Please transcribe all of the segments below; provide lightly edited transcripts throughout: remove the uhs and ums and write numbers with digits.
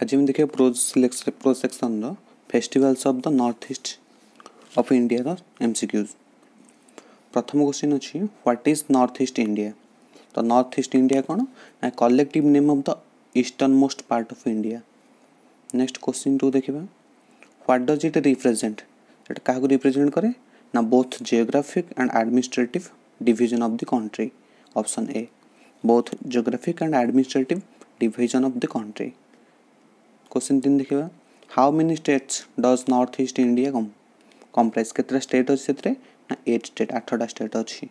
आज हम देखिए प्रोज सेक्शन रो festivals of the north east of India रो एमसीक्यूज। प्रथम क्वेश्चन अछि what is north east India. तो नॉर्थ ईस्ट इंडिया कौन ना collective name of the eastern most part of India. Next question 2 देखिबा व्हाट डज इट रिप्रेजेंट। एटा काहा को represent करे ना both geographic and administrative division of the country. Option A both geographic and administrative division of the country. Question 3 देखिबा how many states does north east India comprise. केतरा state अछि सेतरे ना 8 state 8टा स्टेट अछि।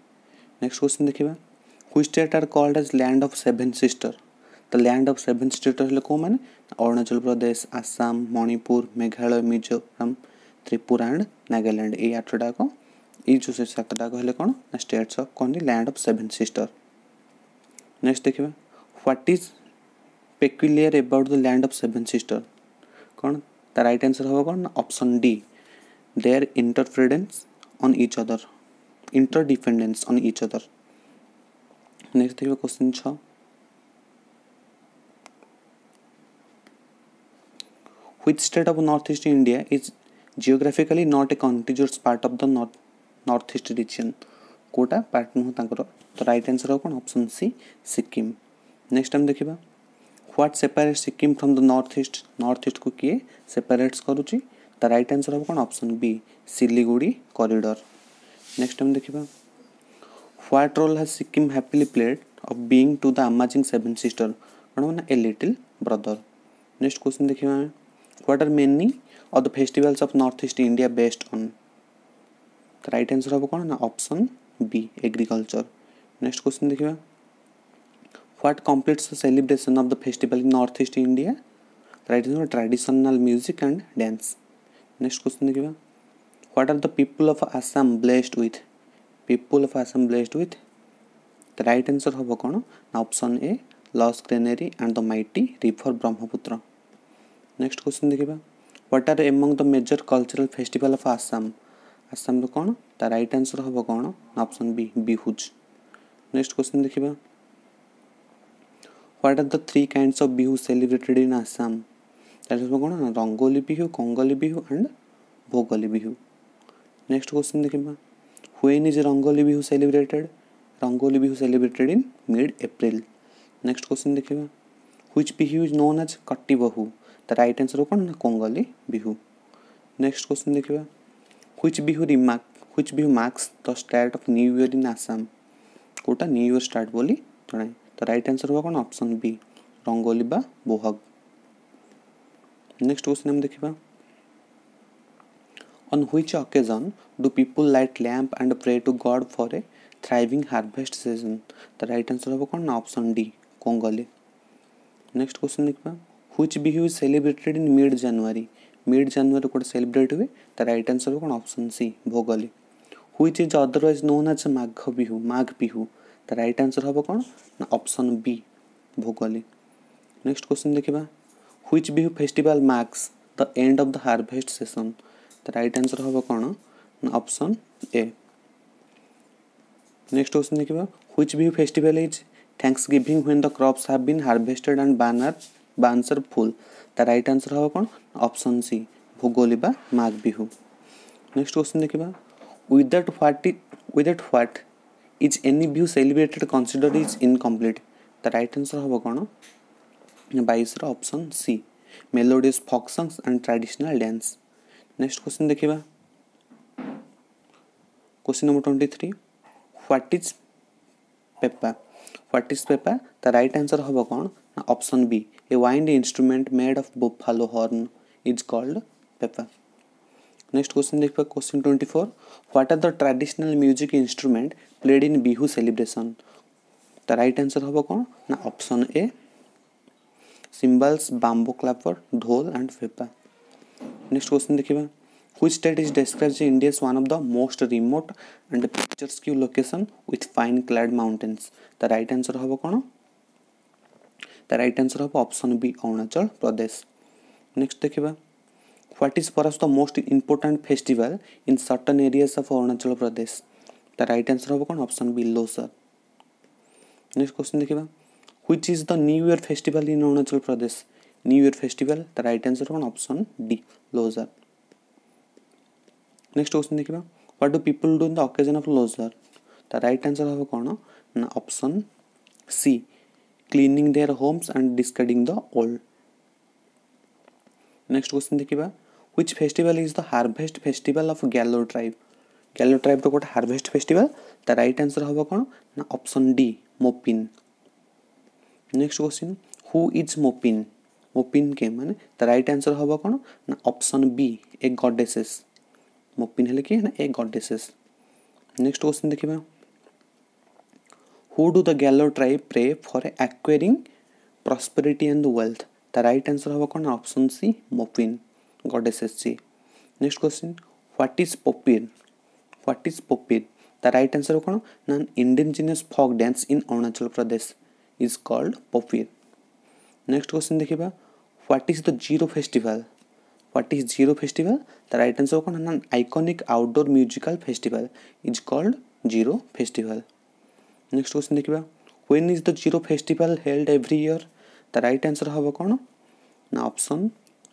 Next question देखिबा which state are called as land of seven sister. The land of seven sister हेले को माने अरुणाचल प्रदेश आसाम मणिपुर मेघालय मिजोरम त्रिपुरा एंड नागालैंड ए 8टा को ई जो से 7टा को हेले कोन ना स्टेट्स ऑफ कोन land of seven sister. Next देखिबा what is peculiar about the land of seven sister कौन द राइट आंसर होगा कौन option D there interference on each other interdependence on each other. Next देखिए question 6 which state of north east India is geographically not a continuous part of the north east region. Kota part नु तांकर तो right answer होगा कौन option सी Sikkim. Next हम देखिबा what separates Sikkim from the north east को किए सेपरेट्स करूची द राइट आंसर हो कौन option B Siliguri corridor. Next हम देखिबा what role has Sikkim happily played of being to the amazing seven sister कौन ना a little brother. Next question देखिबा what are many of the festivals of north east India based on the right answer हो कौन ना option B agriculture. Next question देखिबा what completes the celebration of the festival in northeast India? Right answer traditional music and dance. Next question देखिबा what are the people of Assam blessed with? People of Assam blessed with the right answer होबो कोन option A loss granary and the mighty river Brahmaputra. Next question देखिबा what are among the major cultural festival of Assam? Assam रो कोन the right answer होबो कोन option B Bihus. Next question देखिबा what are the three kinds of bihu celebrated in Assam? That is कौन Rongali Bihu Kongali Bihu and Bhogali Bihu. Next question देखिबा when is Rongali Bihu celebrated. Rongali Bihu celebrated in mid April. Next question देखिबा which bihu is known as कट्टी बहु the right answer कौन ना Kangoli Bihu. Next question देखिबा which bihu marks the start of new year in Assam। कोटा new year start बोली जणाए तो राइट आंसर होगा कौन ऑप्शन बी रंगोली बा बोहग। नेक्स्ट क्वेश्चन हम देखिबा on which occasion do people light lamp and pray to god for a thriving harvest season the right answer होगा कौन option D Kongali. Next question देखिबा which Bihu is celebrated in mid January को celebrate हुए the right answer होगा कौन option C Bhogali. Which is otherwise known as Magh Bihu the right answer होबो कौन ना option B Bhogali. Next question देखिबा which Bihu festival marks the end of the harvest season the right answer होबो कौन ना ऑप्शन ए। नेक्स्ट क्वेश्चन देखिबा which Bihu festival is thanksgiving when the crops have been harvested and barns are full the right answer होबो कौन option C Bhogali बा Magh Bihu. Next question देखिबा without what is any bihu celebrated considered is incomplete the right answer होबो कोन 22 रो option C melodious folk songs and traditional dance। Next question देखिबा question number 23 what is pepa the right answer होबो कोन option बी a wind instrument made of buffalo horn is called pepa। Next question देखिबा question 24 what are the traditional music instrument played in Bihu celebration the right answer होबो कोन ना option A cymbals bamboo clapper dhol and pepa. Next question देखिबा which state is described as India's one of the most remote and picturesque location with fine clad mountains the right answer होबो कोन the right answer होबो option B Arunachal Pradesh. Next देखिबा what is perhaps the most important festival in certain areas of Arunachal Pradesh the right answer होबो कोन option B Losar. Next question देखिबा which is the new year festival in Arunachal Pradesh new year festival the right answer कौन option D Losar next question देखिबा what do people do in the occasion of Losar the right answer हो कौन ना option C cleaning their homes and discarding the old next question देखिबा which festival is the harvest festival of Galo tribe रो कोटा harvest festival the right answer हो कौन ना option D Mopin next question who is Mopin के माने द राइट आंसर हो कौन ना option B a goddesses Mopin हेले कि ना ए गॉडेसेस नेक्स्ट क्वेश्चन देखिबा who do the Galo tribe pray for acquiring prosperity and wealth the right answer हो कौन option C Mopin goddesses C next question what is Popin the right answer हो कौन ना indigenous folk dance in Arunachal Pradesh is called Popin next question देखिबा what is the Ziro festival the right answer हो कौन ना iconic outdoor musical festival is called Ziro festival next question देखिबा when is the Ziro festival held every year the right answer हो कौन ना option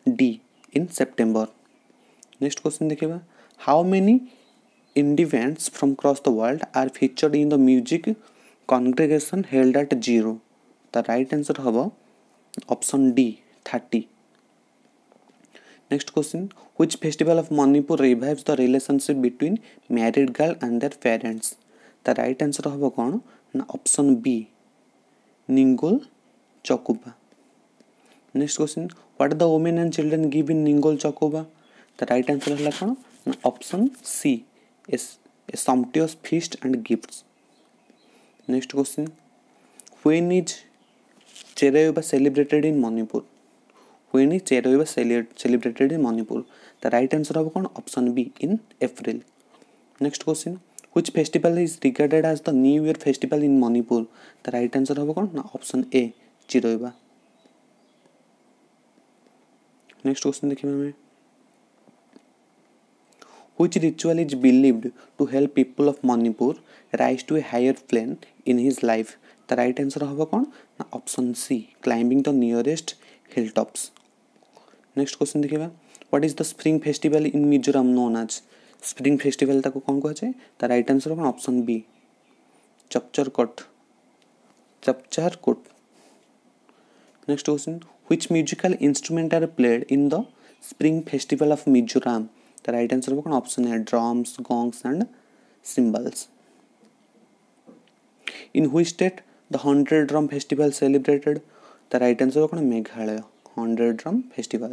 D in September next question देखिबा how many indie bands from across the world are featured in the music congregation held at zero the right answer hobo option D 30 next question which festival of Manipur revives the relationship between married girl and their parents the right answer hobo kon na option B Ningol Chokuba next question what the women and children give in Ningol Chokuba the right answer hela kon na option C a sumptuous feast and gifts next question when is Cherayuba celebrated in Manipur celebrated in Manipur the right answer of option B in April next question which festival is regarded as the new year festival in Manipur the right answer of option A Cherayuba next question देखिए हमें which ritual is believed to help people of Manipur rise to a higher plane in his life the right answer होगा कौन ना option C climbing the nearest hilltops next question देखिएगा what is the spring festival in Mizoram known as spring festival ताको कौन कहा जाए the right answer होगा option B Chapcharkot next question which musical instrument are played in the spring festival of Mizoram the right answer is option A drums gongs and cymbals in which state the 100 drum festival celebrated the right answer is Meghalaya 100 drum festival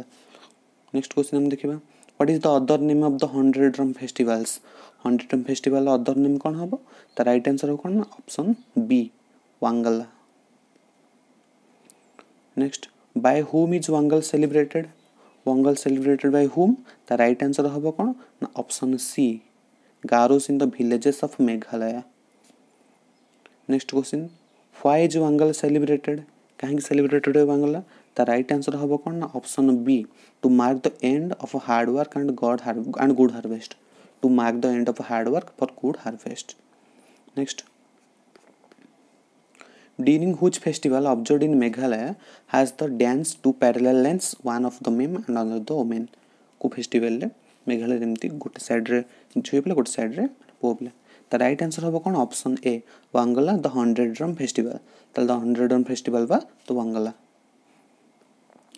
next question हम देखिबा what is the other name of the 100 drum festivals 100 drum festival other name कौन हबो the right answer कौन option B Wangala next by whom is Wangal celebrated by whom the right answer होगा कौन ना option C Garos in the villages of Meghalaya next question why is Wangal celebrated कहीं celebrated है Wangala the right answer होगा कौन ना option B to mark the end of hard work and good harvest to mark the end of hard work for good harvest next during which festival observed in Meghalaya has the dance two parallel lines one of the men and another the women को festival रे मेघालय जेमती गोटे side रे झियो पिला गोटे side रे पुओ पिला the right answer होबो कोन option A Wangala the 100 drum festival तल द 100 ड्रम फेस्टिवल बा तो Wangala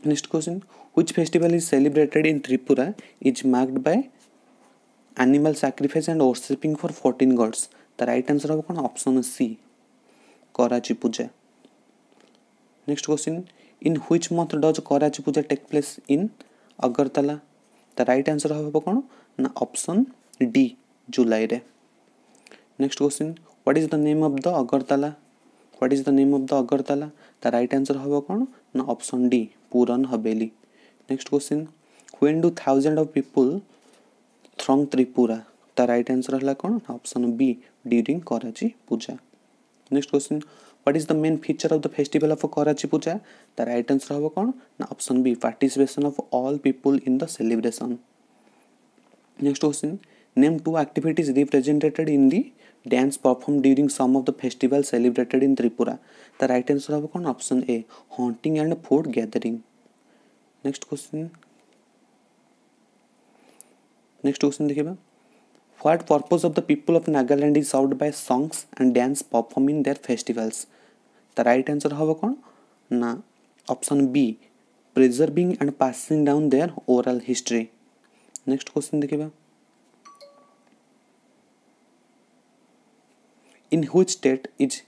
next question which festival is celebrated in Tripura is marked by animal sacrifice and worshipping for 14 gods the right answer होबो कोन option C Karachi Puja next question in which month does Karachi Puja take place in Agartala the right answer होगा कौन ना option D July रे next question what is the name of the Agartala the right answer होगा कौन ना option D Puran Haveli next question when do thousands of people throng Tripura the right answer होला कौन option B during Karachi Puja next question what is the main feature of the festival of Karachi Puja the right answer होगा कौन ना option B participation of all people in the celebration next question name two activities represented in the dance performed during some of the festivals celebrated in Tripura the right answer होगा कौन option A hunting and food gathering next question देखिए what purpose of the people of Nagaland is served by songs and dance perform in their festivals the right answer हम कौन ना option B preserving and passing down their oral history next question देखिए in which state is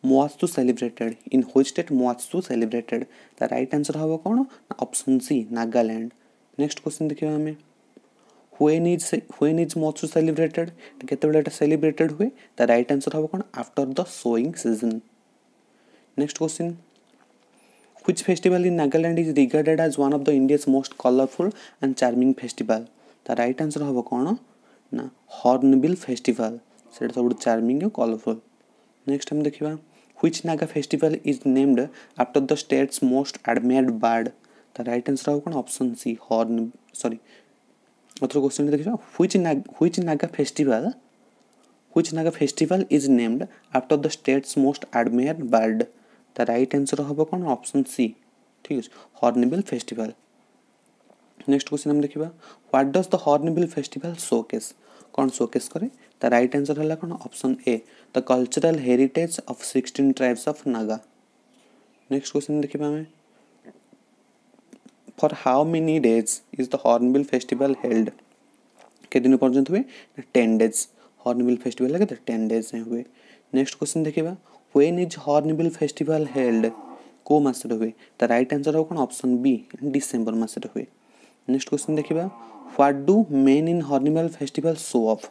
Moatsu celebrated in which state Moatsu celebrated the right answer हम कौन option C Nagaland next question देखिए हमें when is Moatsu celebrated केतेबेले Etah celebrated हुए the right answer हम कौन after the sowing season next question which festival in Nagaland is regarded as one of the India's most colorful and charming festival the right answer हम कौन ना hornbill festival से सब charming और colourful next हम देखिए which Naga festival is named after the state's most admired bird the right answer हम कौन option C horn sorry other question देखिए which Naga festival is named after the state's most admired bird the right answer हम कौन option सी ठीक है hornbill festival next question हम देखिए what does the hornbill festival showcase कौन showcase करे the right answer है कौन option A the cultural heritage of 16 tribes of Naga next question देखिए हमें for how many days is the hornbill festival held के दिन पर्यंत हुए 10 डेज हॉर्नबिल फेस्टिवल लगे तो 10 डेज हुए नेक्स्ट क्वेश्चन देखिए when is hornbill festival held को मास हुए द राइट आंसर हो कौन ऑप्शन बी डिसेंबर मास हुए नेक्स्ट क्वेश्चन देखिए what do main in hornbill festival show off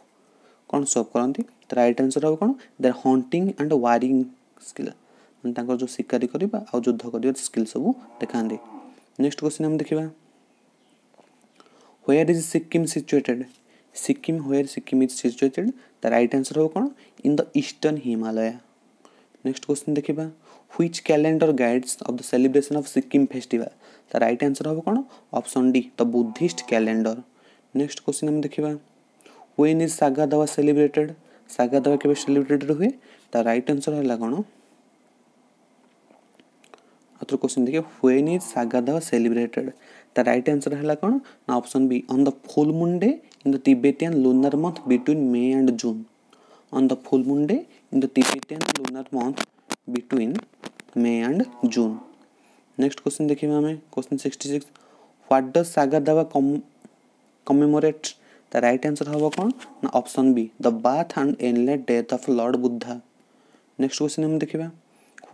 कौन शो ऑफ करती द राइट आंसर हो कौन there hunting and Warring skill जो शिकारी करवा आ युद्ध कर स्किल सब देखा नेक्स्ट क्वेश्चन हम देखिए where is Sikkim situated Sikkim where Sikkim is situated the right answer हो कौन in the eastern Himalaya next question देखिए which calendar guides of the celebration of Sikkim festival the right answer हो कौन option D the Buddhist calendar next question हम देखिए when is Saga Dawa celebrated Saga Dawa केबे celebrated हुए the right answer है कौन अत्र क्वेश्चन देखिए when is Saga Dawa celebrated the right answer है कौन ना option be on the full moon day in the Tibetan lunar month between may and June on the full moon day in the Tibetan lunar month between May and June. Next question देखिए हमें question 66 what does Saga Dawa commemorate the right answer होगा कौन ना option B the birth and endless death of Lord Buddha. Next question हम देखिए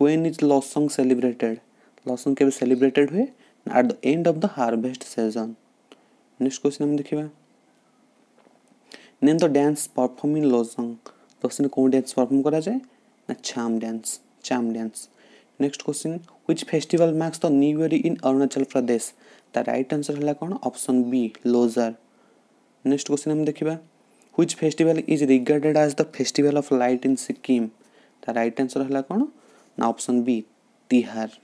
when is Losong celebrated Losong केवल celebrated हुए at the end of the harvest season. Next question हम देखिए name the dance performed in Losong question कौन dance perform करा जाए ना Cham dance next question which festival marks the new year in Arunachal Pradesh the right answer है कौन option B Losar next question हम देखिबा which festival is regarded as the festival of light in Sikkim the right answer है कौन ना ऑप्शन बी तिहार